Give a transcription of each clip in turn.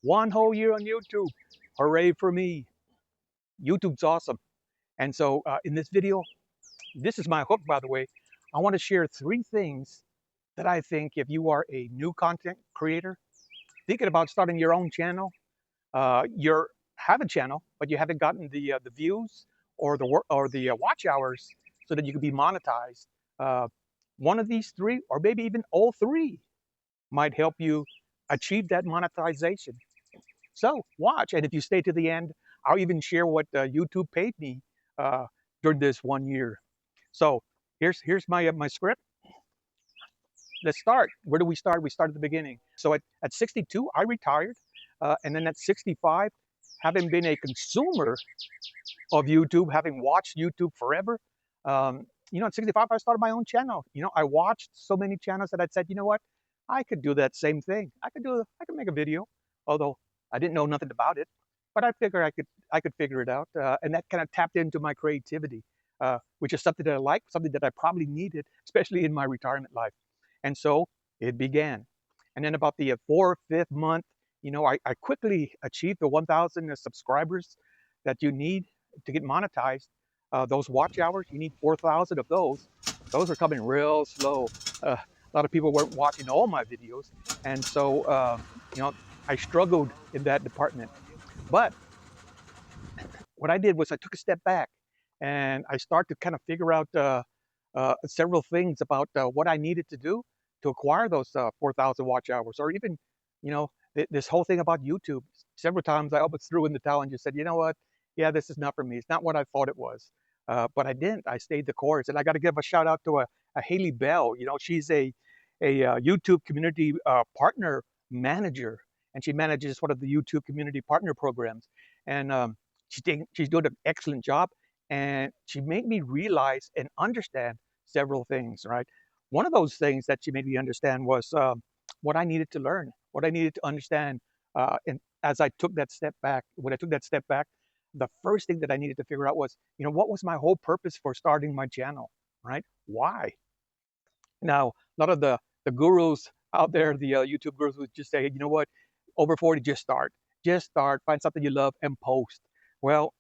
1 whole year on YouTube. Hooray for me. YouTube's awesome. And so in this video, this is my hook, by the way. I want to share 3 things that I think if you are a new content creator, thinking about starting your own channel, you have a channel, but you haven't gotten the views or the watch hours so that you can be monetized. Uh, one of these 3, or maybe even all 3, might help you achieve that monetization. So watch, and if you stay to the end, I'll even share what YouTube paid me uh, during this 1 year. So here's my script. Let's start. Where do we start? We start at the beginning. So at 62, I retired, and then at 65, having been a consumer of YouTube, having watched YouTube forever, at 65, I started my own channel. I watched so many channels that I said, you know what, I could do that same thing. I could make a video, although I didn't know nothing about it, but I figured I could figure it out, and that kind of tapped into my creativity, which is something that I like, something that I probably needed, especially in my retirement life. And so it began. And then about the 4th, 5th month, I quickly achieved the 1,000 subscribers that you need to get monetized. Those watch hours, you need 4,000 of those. Those are coming real slow. A lot of people weren't watching all my videos. And so, I struggled in that department. But what I did was I took a step back and I started to kind of figure out several things about what I needed to do to acquire those 4,000 watch hours, or even, this whole thing about YouTube. Several times I almost threw in the towel and just said, you know what? Yeah, this is not for me. It's not what I thought it was. But I didn't. I stayed the course, and I got to give a shout out to a Haley Bell. She's a YouTube community partner manager, and she manages one of the YouTube community partner programs. And she's doing an excellent job, and she made me realize and understand several things. Right, one of those things that she made me understand was what I needed to learn, what I needed to understand. And as I took that step back, when I took that step back, the first thing that I needed to figure out was, what was my whole purpose for starting my channel, right? Why? Now, a lot of the gurus out there, the YouTube gurus, would just say, you know what, over 40, just start, find something you love, and post. Well,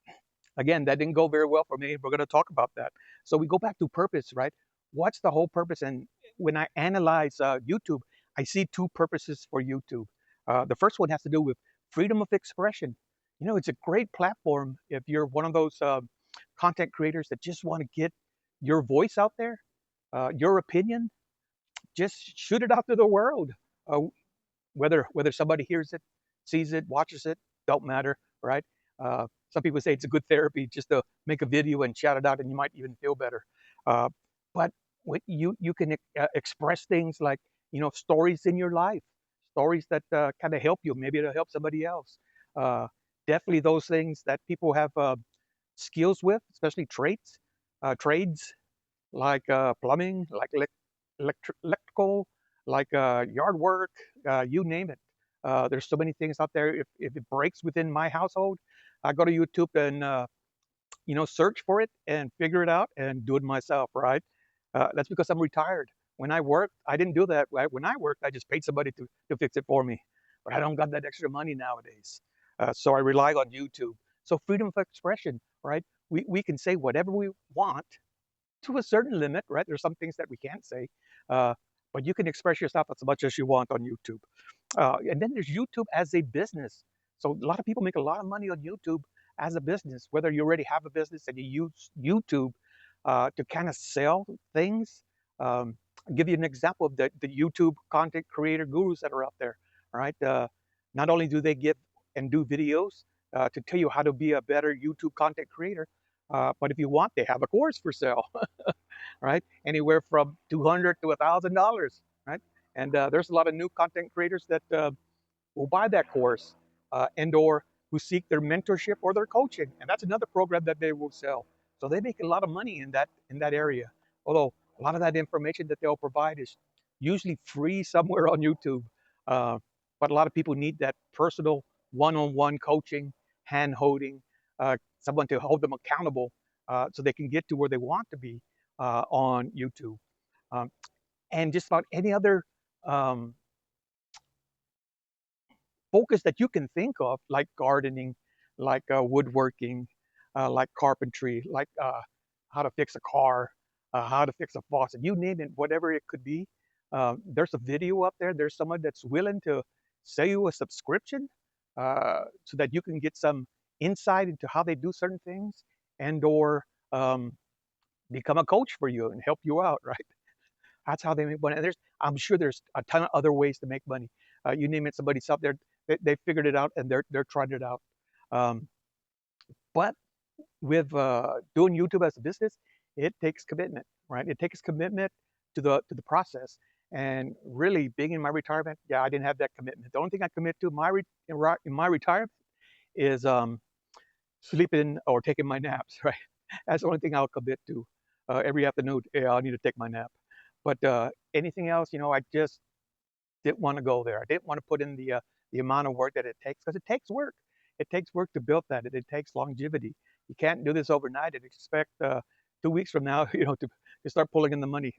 again, that didn't go very well for me. We're going to talk about that. So we go back to purpose, right? What's the whole purpose? And when I analyze YouTube, I see 2 purposes for YouTube. The first one has to do with freedom of expression. It's a great platform if you're one of those content creators that just want to get your voice out there, your opinion, just shoot it out to the world. Uh, whether somebody hears it, sees it, watches it, don't matter, right? Some people say it's a good therapy just to make a video and shout it out, and you might even feel better. Uh, but when you can express things like, stories in your life, stories that kind of help you. Maybe it'll help somebody else. Uh, Definitely those things that people have skills with, especially trades like plumbing, like electrical, like yard work, you name it. There's so many things out there. If it breaks within my household, I go to YouTube and search for it and figure it out and do it myself. Right? That's because I'm retired. When I worked, I didn't do that. Right? When I worked, I just paid somebody to fix it for me. But I don't got that extra money nowadays, so I rely on YouTube. So freedom of expression, right? We can say whatever we want to a certain limit, right? There's some things that we can't say, uh, but you can express yourself as much as you want on YouTube. And then there's YouTube as a business. So a lot of people make a lot of money on YouTube as a business, whether you already have a business and you use YouTube to kind of sell things. I'll give you an example of the YouTube content creator gurus that are out there, right? Not only do they give and do videos to tell you how to be a better YouTube content creator, but if you want, they have a course for sale, right? Anywhere from $200 to $1,000, right? And there's a lot of new content creators that will buy that course and/or who seek their mentorship or their coaching, and that's another program that they will sell. So they make a lot of money in that area. Although a lot of that information that they'll provide is usually free somewhere on YouTube, uh, but a lot of people need that personal one-on-one coaching, hand-holding, someone to hold them accountable so they can get to where they want to be on YouTube. Um, and just about any other um, focus that you can think of, like gardening, like woodworking, like carpentry, like how to fix a car, how to fix a faucet, you name it, whatever it could be. There's a video up there. There's someone that's willing to sell you a subscription so that you can get some insight into how they do certain things and or um, become a coach for you and help you out, right? That's how they make money. And I'm sure there's a ton of other ways to make money. You name it, somebody's out there, they figured it out and they're trying it out. Um, but with doing YouTube as a business, it takes commitment, right? It takes commitment to the process. And really, being in my retirement, yeah, I didn't have that commitment. The only thing I commit to in my retirement is sleeping or taking my naps, right? That's the only thing I'll commit to every afternoon. Yeah, I need to take my nap. But anything else, I just didn't want to go there. I didn't want to put in the amount of work that it takes because it takes work. It takes work to build that. It takes longevity. You can't do this overnight and expect 2 weeks from now, to start pulling in the money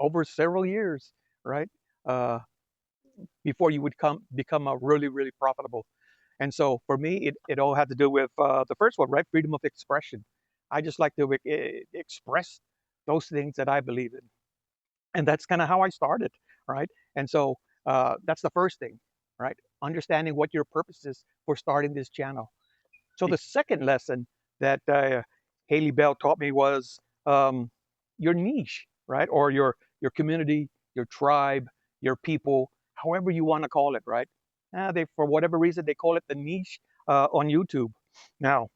over several years, right? Uh, before you would become a really, really profitable. And so for me, it all had to do with the first one, right? Freedom of expression. I just like to express those things that I believe in. And that's kind of how I started, right? And so that's the first thing, right? Understanding what your purpose is for starting this channel. So the second lesson that Haley Bell taught me was your niche, right? Or your community, your tribe, your people, however you want to call it, right? They, for whatever reason, they call it the niche on YouTube. Now,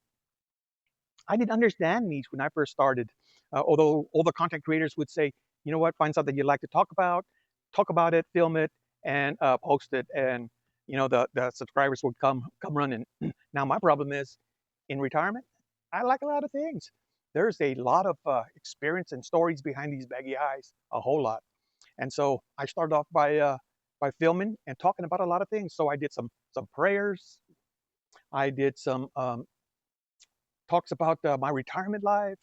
I didn't understand niche when I first started, although all the content creators would say, you know what, find something you like to talk about it, film it, and post it, and the subscribers would come running. Now my problem is, in retirement, I like a lot of things. There's a lot of experience and stories behind these baggy eyes, a whole lot. And so I started off by filming and talking about a lot of things. So I did some prayers. I did some talks about my retirement life.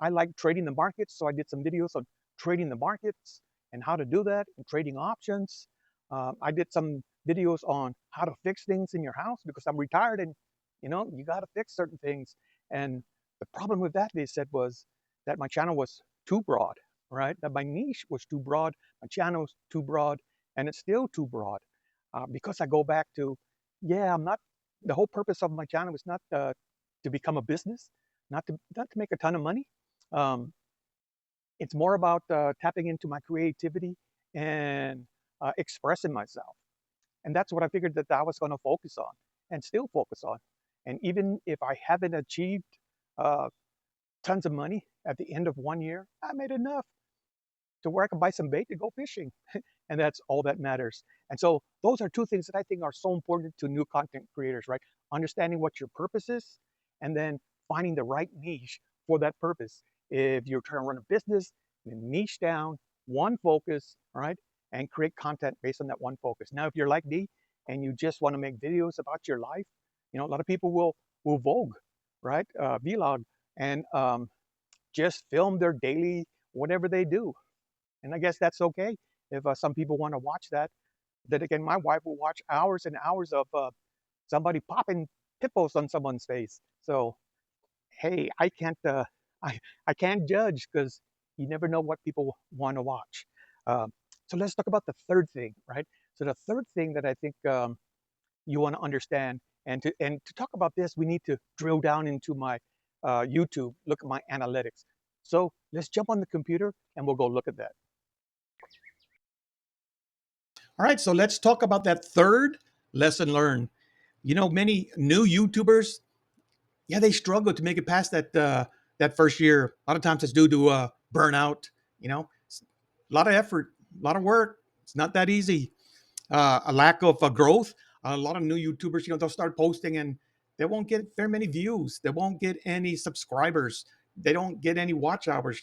I like trading the markets, so I did some videos on trading the markets and how to do that and trading options. I did some videos on how to fix things in your house because I'm retired and you got to fix certain things. And the problem with that, they said, was that my channel was too broad, right? That my niche was too broad, my channel was too broad, and it's still too broad because I go back to, yeah, I'm not, the whole purpose of my channel is not to become a business, not to make a ton of money. Um, it's more about tapping into my creativity and expressing myself. And that's what I figured that I was going to focus on and still focus on. And even if I haven't achieved uh, tons of money at the end of 1 year, I made enough to where I can buy some bait to go fishing. And that's all that matters. And so those are two things that I think are so important to new content creators, right? Understanding what your purpose is and then finding the right niche for that purpose. If you're trying to run a business, then niche down, one focus, right? And create content based on that one focus. Now, if you're like me and you just want to make videos about your life, a lot of people will Vogue, right? Vlog, and just film their daily whatever they do. And I guess that's okay if some people want to watch that. Then again, my wife will watch hours and hours of somebody popping pimples on someone's face. So hey, I I can't judge because you never know what people want to watch. Um, so let's talk about the third thing, right? So the third thing that I think you want to understand, and to talk about this, we need to drill down into my YouTube, look at my analytics. So let's jump on the computer and we'll go look at that. All right, so let's talk about that third lesson learned. Many new YouTubers, yeah, they struggle to make it past that first year. A lot of times it's due to burnout. A lot of effort, a lot of work. It's not that easy. A lack of growth. A lot of new YouTubers, they'll start posting and they won't get very many views. They won't get any subscribers. They don't get any watch hours.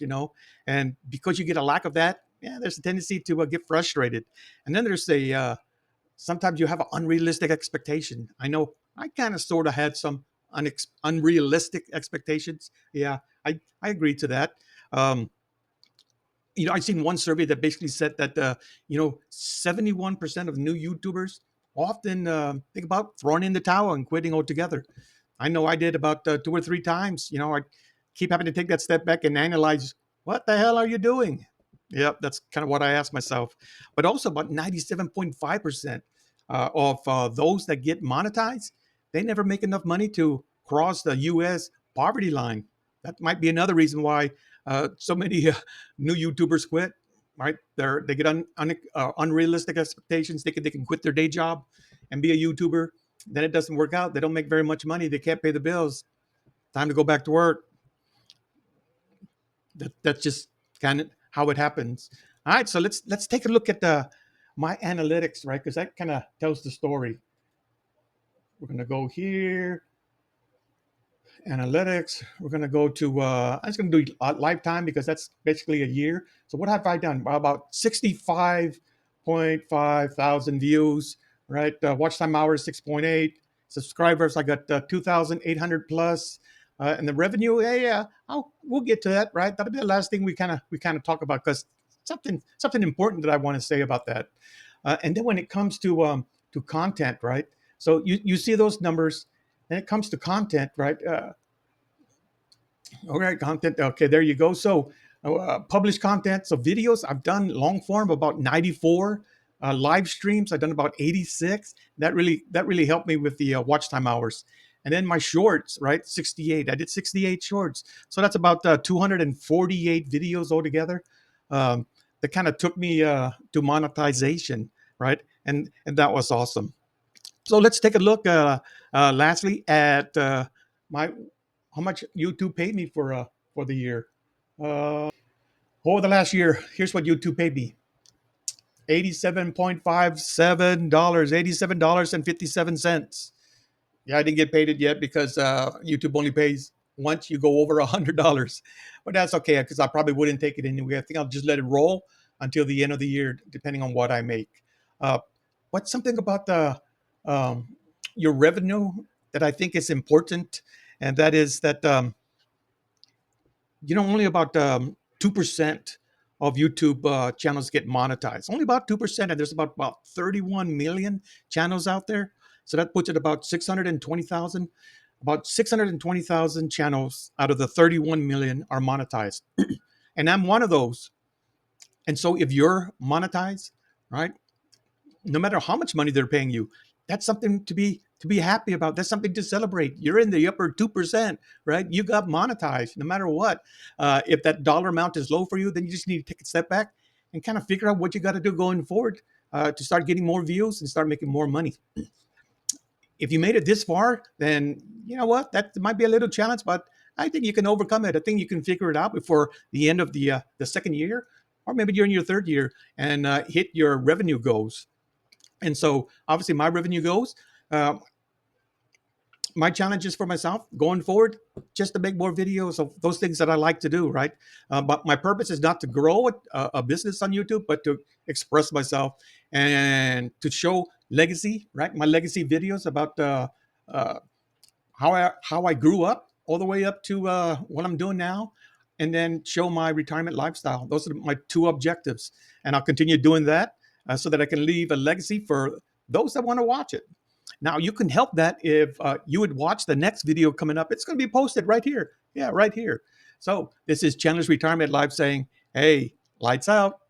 And because you get a lack of that, yeah, there's a tendency to get frustrated. And then there's sometimes you have an unrealistic expectation. I know I kind of sort of had some unrealistic expectations. Yeah, I agree to that. Um, I've seen one survey that basically said that 71% of new YouTubers often think about throwing in the towel and quitting altogether. I know I did about 2 or 3 times. I keep having to take that step back and analyze, what the hell are you doing? Yep, that's kind of what I ask myself. But also, about 97.5% of those that get monetized, they never make enough money to cross the U.S. poverty line. That might be another reason why so many new YouTubers quit. Right? They get unrealistic expectations. They can quit their day job and be a YouTuber. Then it doesn't work out. They don't make very much money. They can't pay the bills. Time to go back to work. That's just kind of how it happens. All right, so let's take a look at my analytics, right? Because that kind of tells the story. We're gonna go here, analytics. We're gonna go to. I'm just gonna do lifetime because that's basically a year. So what have I done? About 65.5 thousand views, right? Watch time hours 6.8. Subscribers, I got 2,800 plus. And the revenue, yeah, we'll get to that, right? That'll be the last thing we kind of talk about, because something important that I want to say about that. And then when it comes to content, right? So you see those numbers. Then it comes to content, right? All right, content. Okay, there you go. So, published content. So, videos. I've done long form about 94. Live streams. I've done about 86. That really helped me with the watch time hours. And then my shorts, right? 68. I did 68 shorts. So that's about 248 videos altogether. That kind of took me to monetization, right? And that was awesome. So let's take a look. Lastly, at my how much YouTube paid me for the year. Over the last year, here's what YouTube paid me: $87.57, $87.57. Yeah, I didn't get paid it yet because YouTube only pays once you go over $100, but that's okay because I probably wouldn't take it anyway. I think I'll just let it roll until the end of the year, depending on what I make. Uh, but something about the your revenue that I think is important, and that is that only about 2% of YouTube channels get monetized. Only about 2%, and there's about 31 million channels out there. So that puts it about 620,000. About 620,000 channels out of the 31 million are monetized, and I'm one of those. And so if you're monetized, right, no matter how much money they're paying you, that's something to be happy about. That's something to celebrate. You're in the upper 2%, right? You got monetized no matter what. If that dollar amount is low for you, then you just need to take a step back and kind of figure out what you got to do going forward to start getting more views and start making more money. If you made it this far, then you know what? That might be a little challenge, but I think you can overcome it. I think you can figure it out before the end of the second year, or maybe you're in your third year and hit your revenue goals. And so, obviously, my revenue goes. Uh, my challenges for myself going forward, just to make more videos of those things that I like to do, right? But my purpose is not to grow a business on YouTube, but to express myself and to show legacy, right? My legacy videos about uh, how I grew up all the way up to what I'm doing now, and then show my retirement lifestyle. Those are my two objectives, and I'll continue doing that so that I can leave a legacy for those that want to watch it. Now, you can help that if you would watch the next video coming up. It's going to be posted right here. Yeah, right here. So this is Chandler's Retirement Live saying, hey, lights out.